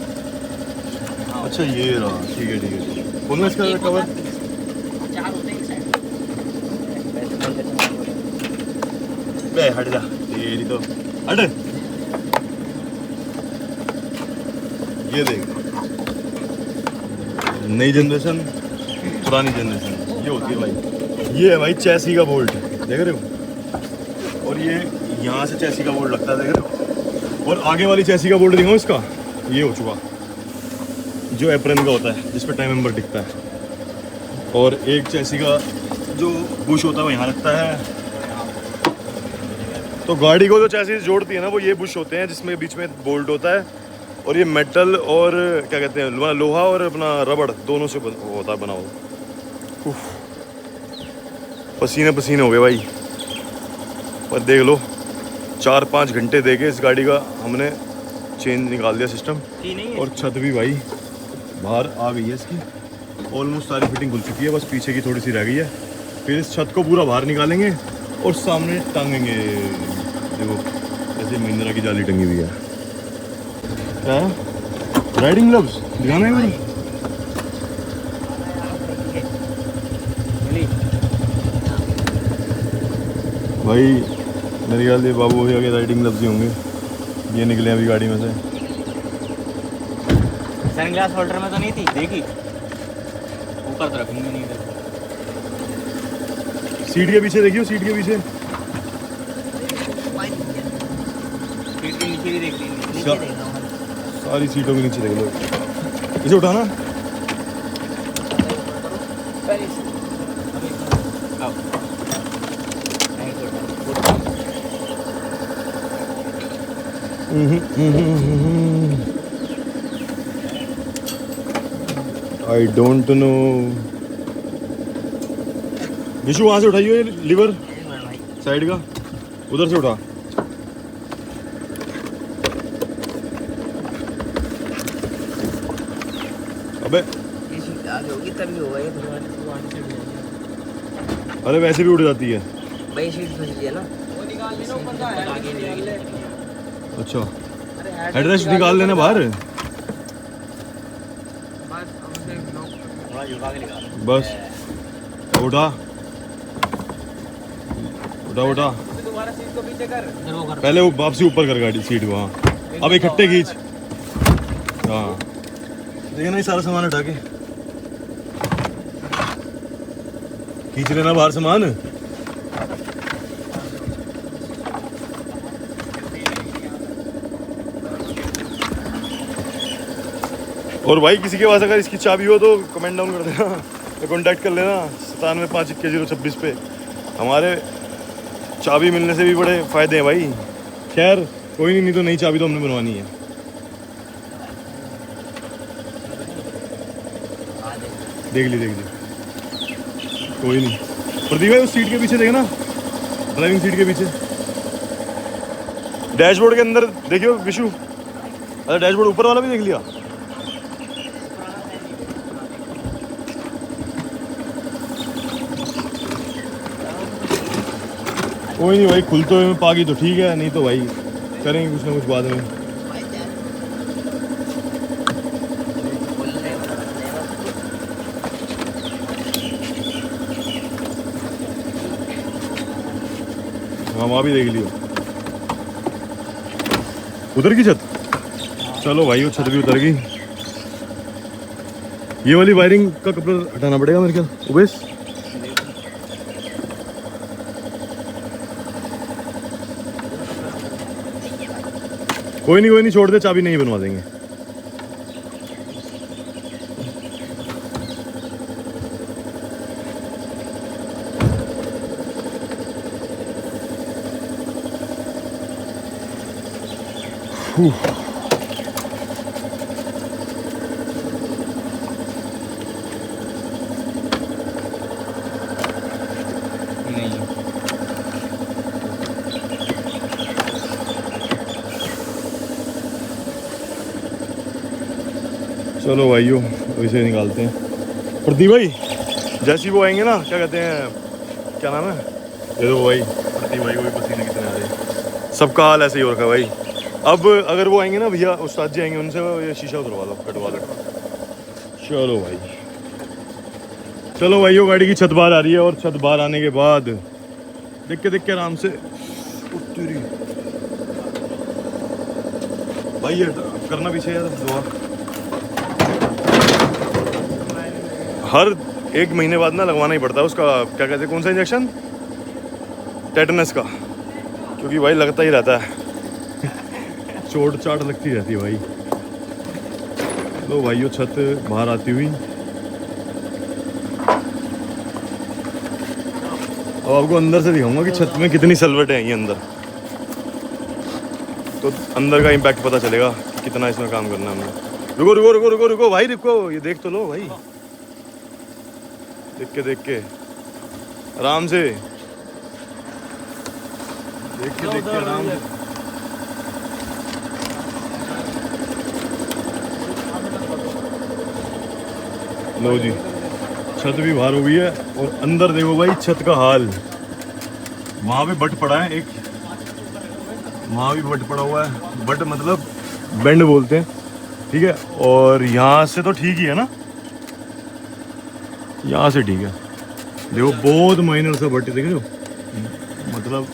अच्छा ये रहा, ठीक है ठीक है। खोलना इसका कवर। चार होते हैं साइड। बे हट जा, तेरी तो हट। ये देख, नई जनरेशन पुरानी जनरेशन ये होती है भाई। ये है भाई चैसी का बोल्ट, देख रहे हो? और ये यहाँ से चैसी का बोल्ट लगता है, देख रहे हो? और आगे वाली चैसी का बोल्ट दिखाऊं इसका, ये हो चुका जो एप्रन का होता है जिस पे टाइम नंबर दिखता है। और एक चैसी का जो बुश होता है वो यहाँ लगता है। तो गाड़ी को जो चैसी जोड़ती है ना वो ये बुश होते हैं जिसमें बीच में बोल्ट होता है। और ये मेटल और क्या कहते हैं लोहा और अपना रबड़ दोनों से होता है बना हुआ। पसीने पसीने हो गए भाई। पर देख लो 4-5 घंटे देके इस गाड़ी का हमने चेंज निकाल दिया सिस्टम। और छत भी भाई बाहर आ गई है इसकी, ऑलमोस्ट सारी फिटिंग खुल चुकी है, बस पीछे की थोड़ी सी रह गई है। फिर इस छत को पूरा बाहर निकालेंगे और सामने टांगेंगे। देखो ऐसे महिंद्रा की जाली टंगी हुई है। क्या राइडिंग ग्लव्स दिखाना है मेरे? भाई मेरे ख्याल से बाबू हो गया राइडिंग ग्लव्स ही होंगे, ये निकले अभी गाड़ी में से। सनग्लास होल्डर में तो नहीं थी, देखी ऊपर तरफ नहीं इधर। सीट के पीछे देखियो, सीट के पीछे सीट के नीचे भी देख ली, नीचे देख रहा हूं। सारी सीटों के नीचे देख लो। इसे उठाना। I don't know. विशु वहां से उठाइए ये लीवर साइड का, उधर से उठा। अबे ये सीट आगे होगी तभी होगा ये भगवान से उड़ जाएगी। अरे वैसे भी उड़ जाती है। भाई सीट फंस गई है ना, वो निकाल लेना ऊपर का, आगे निकाल ले। अच्छा एड्रेस निकाल लेना बाहर, बस उठा उठा उठा। दोबारा सीट को पीछे कर, पहले वो वापसी ऊपर कर गाड़ी सीट को। हाँ अब इकट्ठे खींच। हाँ देखना ये सारा सामान उठा के खींच लेना बाहर सामान। और भाई किसी के पास अगर इसकी चाबी हो तो कमेंट डाउन कर देना, तो कॉन्टैक्ट कर लेना 975110 पे। हमारे चाबी मिलने से भी बड़े फ़ायदे हैं भाई। खैर कोई नहीं, तो नई चाबी तो हमने बनवानी है। देख ली कोई नहीं। प्रदीप भाई उस सीट के पीछे देखना, ड्राइविंग सीट के पीछे डैशबोर्ड के अंदर देखियो विशु। अरे डैशबोर्ड ऊपर वाला भी देख लिया। कोई नहीं भाई, खुलते हुए में पागी तो ठीक है, नहीं तो भाई करेंगे कुछ ना कुछ बाद में। हाँ वहाँ भी देख लियो उधर की छत। चलो भाई वो छत भी उतर गई। ये वाली वायरिंग का कपड़ा हटाना पड़ेगा मेरे ख्याल। उबेश कोई नहीं छोड़ दे, चाबी नहीं बनवा देंगे। चलो भाइयों वैसे निकालते हैं। प्रदीप भाई जैसे वो आएंगे ना, क्या कहते हैं, क्या नाम है, ये दो भाई प्रदीप भाई, वही पसीने कितने आ रहे हैं। सबका हाल ऐसे ही हो रखा है भाई। अब अगर वो आएंगे ना भैया, उस्ताद जी आएंगे, उनसे ये शीशा उतरवा लो, कटवा लो। चलो भाई, चलो भाइयों, गाड़ी की छत बाहर आ रही है और छत बाहर आने के बाद देख के आराम से उतरी भाई। ये करना पीछे यार दुआ। हर 1 महीने बाद ना लगवाना ही पड़ता है उसका, क्या कहते हैं, कौन सा इंजेक्शन, टेटनस का, क्योंकि भाई लगता ही रहता है। चोट चाट लगती रहती है भाई। लो भाइयों, छत बाहर आती हुई। अब आपको अंदर से दिखाऊंगा कि छत में कितनी सलवटें हैं ये अंदर, तो अंदर का इम्पैक्ट पता चलेगा कि कितना इसमें काम करना है हमने। रुको रुको रुको रुको रुको भाई, रुको, ये देख तो लो भाई, देख के आराम से, देख के आराम से। लो जी, छत भी बाहर हो गई है और अंदर देखो भाई छत का हाल। वहाँ पे बट पड़ा है एक, वहाँ भी बट पड़ा हुआ है, बट मतलब बेंड बोलते हैं, ठीक है। और यहाँ से तो ठीक ही है ना, यहाँ से ठीक है। देखो बहुत माइनर सा बट, देख लो, मतलब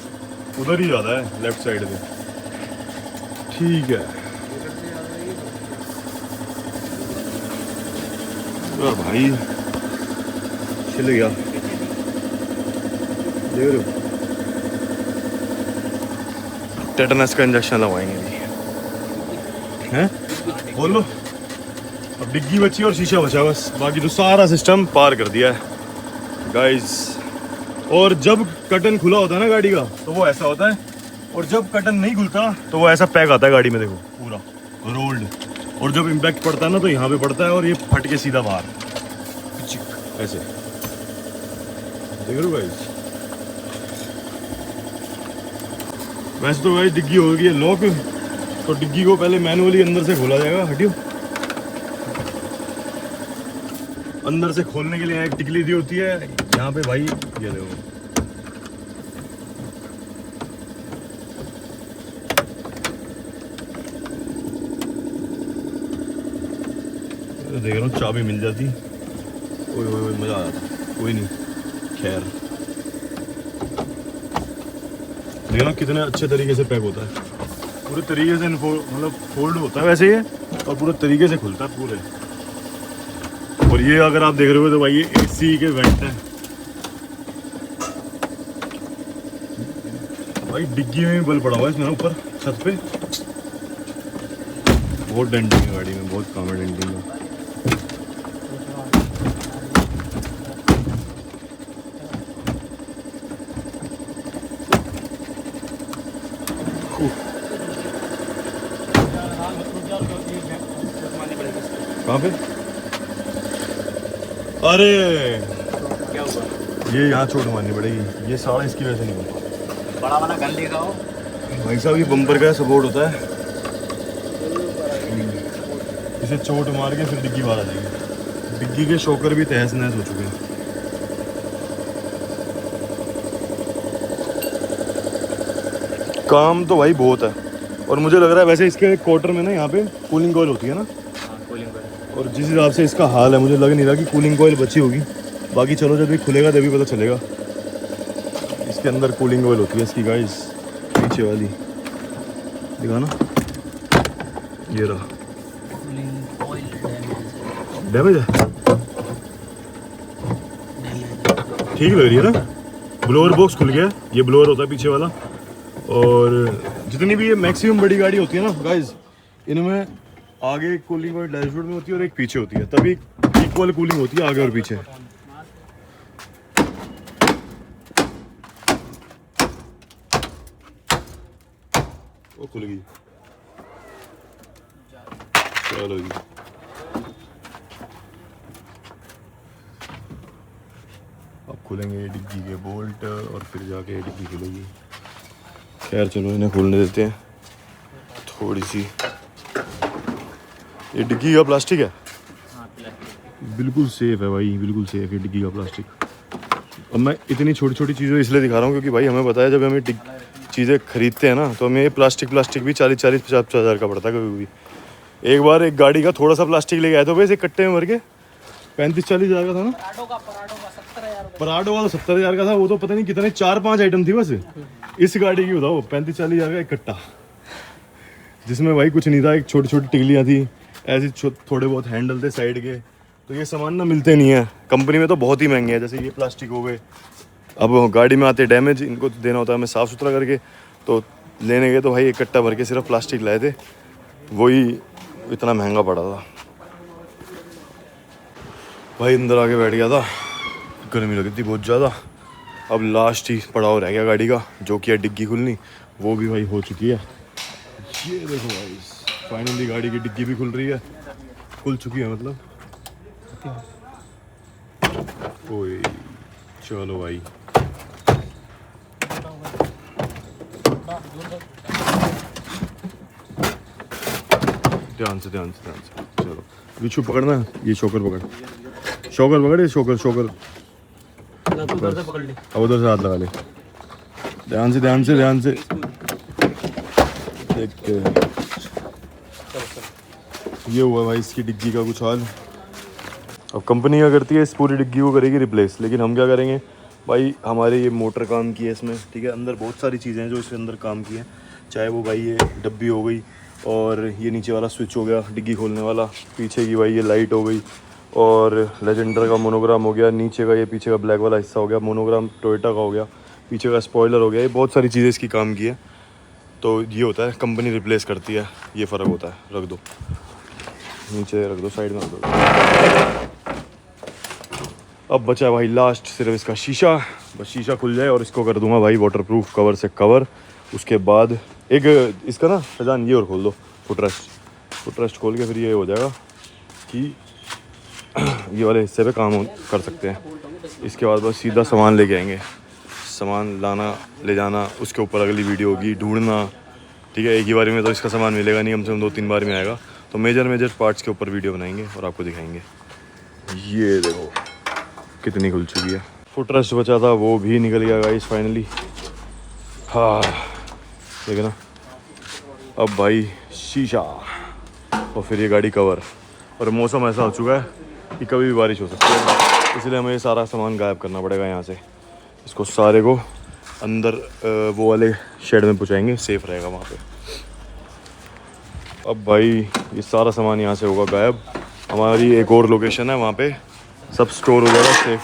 उधर ही ज़्यादा है लेफ्ट साइड पे, ठीक है। यार भाई चले गया, देख रहे हो, टेटनस का इंजेक्शन लगवाएंगे जी, हैं, बोल लो। अब डिग्गी बची और शीशा बचा बस, बाकी तो सारा सिस्टम पार कर दिया है गाइस। और जब कर्टन खुला होता है ना गाड़ी का, तो वो ऐसा होता है, और जब कर्टन नहीं खुलता तो वो ऐसा पैक आता है गाड़ी में, देखो पूरा रोल्ड। और जब इम्पैक्ट पड़ता है ना, तो यहाँ पे पड़ता है और ये फट के सीधा बाहर ऐसे, देख रहे हो गाइस। वैसे तो गाइस डिग्गी हो गई है लॉक, तो डिग्गी को पहले मैनुअली अंदर से खोला जाएगा। हटियो, अंदर से खोलने के लिए एक टिकली दी होती है यहाँ पे भाई, ये देखो, देख रहा हूँ चाबी मिल जाती, ओए ओए ओए मजा आ जाता। कोई नहीं, खैर देखना कितने अच्छे तरीके से पैक होता है, पूरे तरीके से मतलब फोल्ड होता है वैसे ये, और पूरे तरीके से खुलता है पूरे। और ये अगर आप देख रहे हो तो भाई ये एसी के वेंट है भाई। डिग्गी में बल पड़ा हुआ है इसमें ऊपर छत पे, बहुत डेंटिंग है गाड़ी में, बहुत काम है डेंटिंग में। कहाँ पे? अरे क्या हुआ? ये यहाँ चोट मारनी पड़ेगी, ये सारा इसकी वजह से नहीं होता। बड़ा वाला गन लेगा हो भाई साहब, ये बम्पर का सपोर्ट होता है, इसे चोट मार के फिर डिग्गी बाहर आ जाएगी। डिग्गी के शॉकर भी तहस नहस हो चुके हैं। काम तो भाई बहुत है। और मुझे लग रहा है वैसे इसके क्वार्टर में ना यहाँ पे कूलिंग कॉइल होती है ना, और जिस हिसाब से इसका हाल है मुझे लग नहीं रहा कि कूलिंग कॉइल बची होगी। बाकी चलो जब ये खुलेगा तभी पता चलेगा। इसके अंदर कूलिंग कॉइल होती है इसकी गाइस, पीछे वाली दिखा ना, ये रहा। डैमेज है, ठीक लग रही है ना। ब्लोअर बॉक्स खुल गया, ये ब्लोअर होता है पीछे वाला। और जितनी भी ये मैक्सिमम बड़ी गाड़ी होती है ना गाइस, इनमें आगे कूलिंग और डैशबोर्ड में होती है और एक पीछे होती है, तभी इक्वल कूलिंग होती है आगे और पीछे। वो खुल गई, चलो जी। अब खुलेंगे ये डिग्गी के बोल्ट और फिर जाके ये डिग्गी खुलेगी। खैर चलो इन्हें खोलने देते हैं थोड़ी सी। ये डिग्गी का प्लास्टिक है, बिल्कुल सेफ है भाई, बिल्कुल सेफ है डिग्गी का प्लास्टिक। अब मैं इतनी छोटी छोटी चीज़ें इसलिए दिखा रहा हूँ क्योंकि भाई हमें पता है जब हमें चीज़ें खरीदते हैं ना तो हमें ये प्लास्टिक भी 40-50 हज़ार का पड़ता है कभी भी। एक बार एक गाड़ी का थोड़ा सा प्लास्टिक लेके आए तो वैसे कट्टे में भर के 35-40 हज़ार का था ना। पराडो का तो 70 हज़ार का था। वो तो पता नहीं कितने 4-5 आइटम थी बस। इस गाड़ी की बताओ 35-40 हज़ार का एक कट्टा, जिसमें भाई कुछ नहीं था। एक छोटी छोटी टिकलियाँ थी ऐसे, थोड़े बहुत हैंडल थे साइड के। तो ये सामान ना मिलते नहीं है कंपनी में, तो बहुत ही महंगे हैं। जैसे ये प्लास्टिक हो गए, अब गाड़ी में आते डैमेज, इनको देना होता है हमें साफ़ सुथरा करके। तो लेने गए तो भाई एक कट्टा भर के सिर्फ प्लास्टिक लाए थे, वही इतना महंगा पड़ा था भाई। अंदर आके बैठ गया था, गर्मी लगी थी बहुत ज़्यादा। अब लास्ट ही पड़ाव रह गया गाड़ी का, जो कि है डिग्गी खुलनी। वो भी भाई हो चुकी है। ये देखो भाई, फाइनली गाड़ी की डिग्गी भी खुल रही है, खुल चुकी है मतलब। ओए चलो भाई, ध्यान से चलो। बिच्छू पकड़ना, ये शोकर पकड़, ये शोकर। अब उधर से हाथ लगा ले, ध्यान से देख के। ये हुआ भाई इसकी डिग्गी का कुछ हाल। अब कंपनी क्या करती है, इस पूरी डिग्गी को करेगी रिप्लेस, लेकिन हम क्या करेंगे भाई, हमारे ये मोटर काम की है इसमें, ठीक है। अंदर बहुत सारी चीज़ें हैं जो इसके अंदर काम की हैं, चाहे वो भाई ये डब्बी हो गई, और ये नीचे वाला स्विच हो गया डिग्गी खोलने वाला, पीछे की भाई ये लाइट हो गई, और लेजेंडर का मोनोग्राम हो गया, नीचे का ये पीछे का ब्लैक वाला हिस्सा हो गया मोनोग्राम, टोयोटा का हो गया, पीछे का स्पॉइलर हो गया। ये बहुत सारी चीज़ें इसकी काम की है। तो ये होता है कंपनी रिप्लेस करती है, ये फ़र्क होता है। रख दो नीचे, रख दो साइड में, रख दो। अब बचा है भाई लास्ट सिर्फ इसका शीशा, बस शीशा खुल जाए और इसको कर दूंगा भाई वाटरप्रूफ कवर से कवर। उसके बाद एक इसका ना फैजान ये और खोल दो, फुटरेस्ट खोल के फिर ये हो जाएगा कि ये वाले हिस्से पे काम कर सकते हैं। इसके बाद बस सीधा सामान लेके आएंगे, सामान लाना ले जाना, उसके ऊपर अगली वीडियो होगी ढूंढना, ठीक है। एक ही बार में तो इसका सामान मिलेगा नहीं, कम से कम 2-3 बार में आएगा। तो मेजर पार्ट्स के ऊपर वीडियो बनाएंगे और आपको दिखाएंगे। ये देखो कितनी खुल चुकी है। फुटरेस्ट बचा था वो भी निकल गया गाइस फाइनली। हाँ देखना, अब भाई शीशा और फिर ये गाड़ी कवर। और मौसम ऐसा हो चुका है कि कभी भी बारिश हो सकती है, इसलिए हमें ये सारा सामान गायब करना पड़ेगा यहाँ से। इसको सारे को अंदर वो वाले शेड में पहुँचाएंगे, सेफ़ रहेगा वहाँ पे। अब भाई ये सारा सामान यहाँ से होगा गायब। हमारी एक और लोकेशन है, वहाँ पे सब स्टोर हो जाएगा सेफ,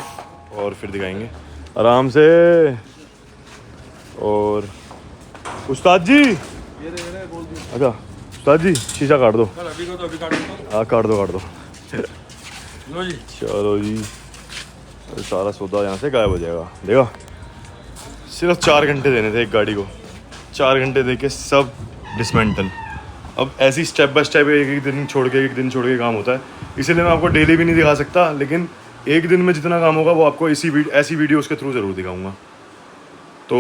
और फिर दिखाएंगे आराम से। और उस्ताद जी, अच्छा उस्ताद जी शीशा काट दो। हाँ काट दो। चलो जी, सारा सौदा यहाँ से गायब हो जाएगा। देखा, सिर्फ 4 घंटे देने थे एक गाड़ी को, 4 घंटे दे के सब डिसमेंटल। अब ऐसी स्टेप बाय स्टेप एक दिन छोड़ के काम होता है, इसीलिए मैं आपको डेली भी नहीं दिखा सकता, लेकिन एक दिन में जितना काम होगा वो आपको ऐसी वीडियोस के थ्रू ज़रूर दिखाऊंगा। तो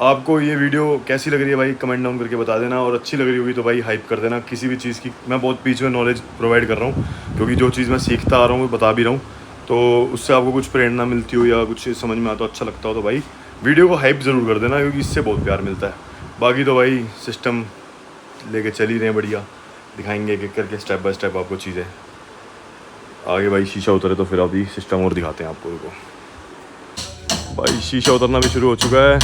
आपको ये वीडियो कैसी लग रही है भाई कमेंट डाउन करके बता देना, और अच्छी लग रही होगी तो भाई हाइप कर देना। किसी भी चीज़ की मैं बहुत बीच में नॉलेज प्रोवाइड कर रहा हूँ, क्योंकि जो चीज़ मैं सीखता आ रहा हूँ बता भी रहा हूँ, तो उससे आपको कुछ प्रेरणा मिलती हो या कुछ समझ में आता हो, अच्छा लगता हो, तो भाई वीडियो को हाइप ज़रूर कर देना, क्योंकि इससे बहुत प्यार मिलता है। बाकी तो भाई सिस्टम लेके चल ही रहे हैं बढ़िया, दिखाएंगे एक एक करके स्टेप बाय स्टेप आपको चीज़ें। आगे भाई शीशा उतरे तो फिर अभी सिस्टम और दिखाते हैं आपको। भाई शीशा उतरना भी शुरू हो चुका है,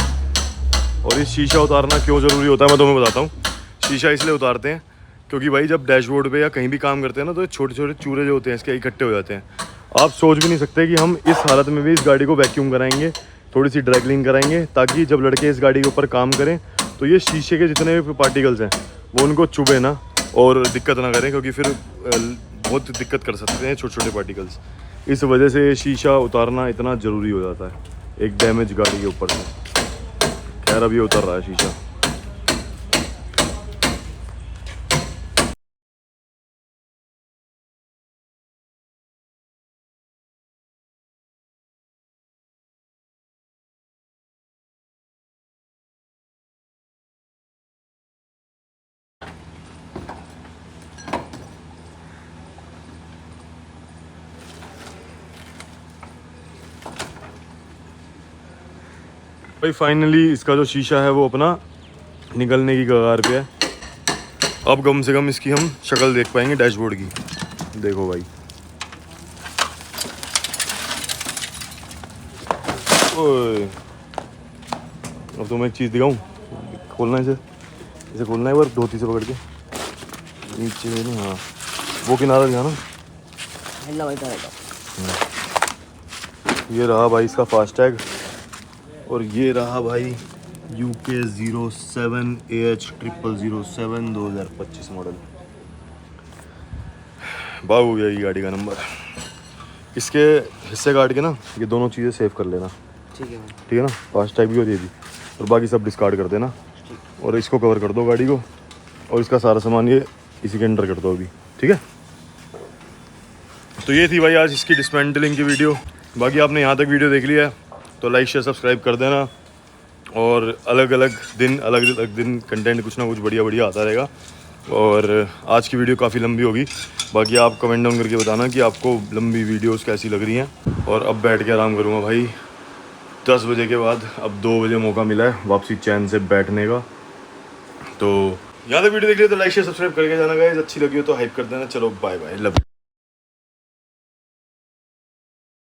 और इस शीशा उतारना क्यों ज़रूरी होता है मैं तुम्हें बताता हूँ। शीशा इसलिए उतारते हैं क्योंकि भाई जब डैशबोर्ड पे या कहीं भी काम करते हैं ना, तो छोटे छोटे चूरे जो होते हैं इसके इकट्ठे हो जाते हैं। आप सोच भी नहीं सकते कि हम इस हालत में भी इस गाड़ी को वैक्यूम कराएंगे, थोड़ी सी ड्राई क्लीन कराएंगे, ताकि जब लड़के इस गाड़ी के ऊपर काम करें तो ये शीशे के जितने भी पार्टिकल्स हैं वो उनको चुभे ना और दिक्कत ना करें, क्योंकि फिर बहुत दिक्कत कर सकते हैं छोटे छोटे पार्टिकल्स। इस वजह से शीशा उतारना इतना ज़रूरी हो जाता है एक डैमेज गाड़ी के ऊपर से। खैर अभी उतर रहा है शीशा। भाई फाइनली इसका जो शीशा है वो अपना निकलने की कगार पे है। अब कम से कम इसकी हम शक्ल देख पाएंगे डैशबोर्ड की। देखो भाई, ओए अब तो मैं एक चीज़ दिखाऊं, खोलना इसे खोलना है एक बार धोती से पकड़ के नीचे ना। हाँ वो किनारा दिखाना। हेलो भाई तो ये रहा भाई इसका फास्टैग, और ये रहा भाई UK 07AH0007 2025 मॉडल। बाबू यही गाड़ी का नंबर। इसके हिस्से काट के ना ये दोनों चीज़ें सेव कर लेना, ठीक है भाई। ठीक है ना। फास्टैग भी और ये भी, और बाकी सब डिस्कार्ड कर देना, और इसको कवर कर दो गाड़ी को, और इसका सारा सामान ये इसी के अंडर कर दो अभी, ठीक है। तो ये थी भाई आज इसकी डिसमेंटलिंग की वीडियो। बाकी आपने यहाँ तक वीडियो देख लिया है तो लाइक शेयर सब्सक्राइब कर देना, और अलग अलग दिन कंटेंट कुछ ना कुछ बढ़िया बढ़िया आता रहेगा। और आज की वीडियो काफ़ी लंबी होगी, बाकी आप कमेंट डाउन करके बताना कि आपको लंबी वीडियोस कैसी लग रही हैं। और अब बैठ के आराम करूँगा भाई 10 बजे के बाद। अब 2 बजे मौका मिला है वापसी चैन से बैठने का। तो यहाँ तक वीडियो देख लिया तो लाइक शेयर सब्सक्राइब करके जाना गाइस। अच्छी लगी हो तो हाइप कर देना। चलो बाय बाय, लव।